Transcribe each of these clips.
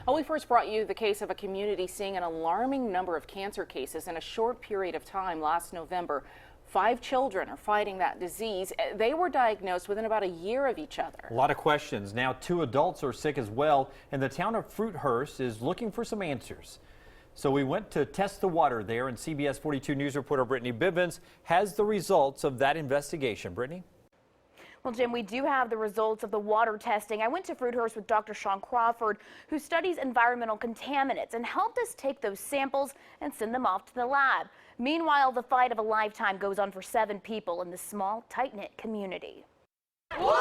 Well, we first brought you the case of a community seeing an alarming number of cancer cases in a short period of time last November. 5 children are fighting that disease. They were diagnosed within about a year of each other. A lot of questions. Now 2 adults are sick as well, and the town of Fruithurst is looking for some answers. So we went to test the water there, and CBS 42 News reporter Brittany Bivens has the results of that investigation. Brittany? Well, Jim, we do have the results of the water testing. I went to Fruithurst with Dr. Sean Crawford, who studies environmental contaminants, and helped us take those samples and send them off to the lab. Meanwhile, the fight of a lifetime goes on for 7 people in this small, tight-knit community. Warrior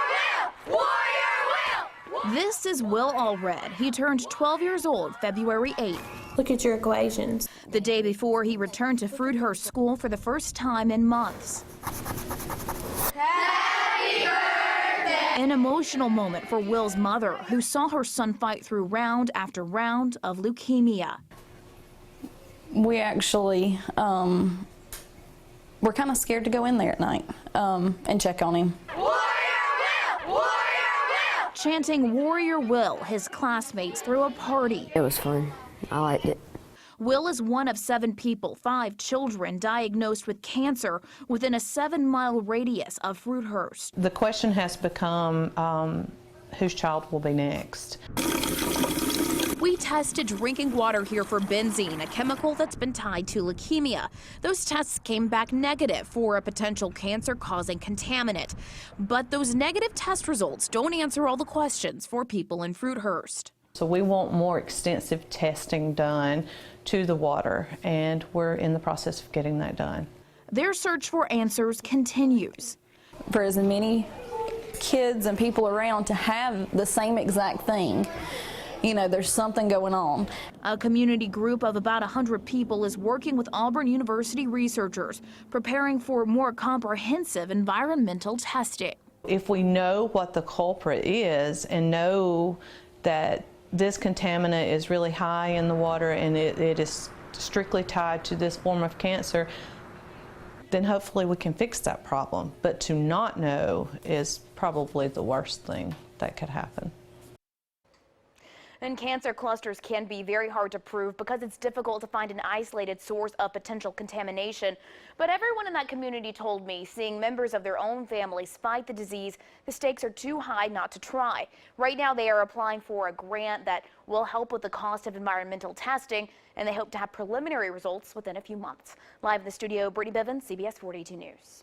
Will! Warrior Will! This is Will Allred. He turned 12 years old February 8th. Look at your equations. The day before, he returned to Fruithurst School for the first time in months. An emotional moment for Will's mother, who saw her son fight through round after round of leukemia. We actually were kind of scared to go in there at night and check on him. Warrior Will! Warrior Will! Chanting Warrior Will, his classmates threw a party. It was fun. I liked it. Will is one of 7 people, 5 children, diagnosed with cancer within a 7-mile radius of Fruithurst. The question has become whose child will be next. We tested drinking water here for benzene, a chemical that's been tied to leukemia. Those tests came back negative for a potential cancer-causing contaminant. But those negative test results don't answer all the questions for people in Fruithurst. So we want more extensive testing done to the water, and we're in the process of getting that done. Their search for answers continues. For as many kids and people around to have the same exact thing, you know, there's something going on. A community group of about 100 people is working with Auburn University researchers, preparing for more comprehensive environmental testing. If we know what the culprit is and know that this contaminant is really high in the water and it is strictly tied to this form of cancer, then hopefully we can fix that problem. But to not know is probably the worst thing that could happen. And cancer clusters can be very hard to prove because it's difficult to find an isolated source of potential contamination. But everyone in that community told me seeing members of their own families fight the disease, the stakes are too high not to try. Right now they are applying for a grant that will help with the cost of environmental testing, and they hope to have preliminary results within a few months. Live in the studio, Brittany Bivens, CBS 42 News.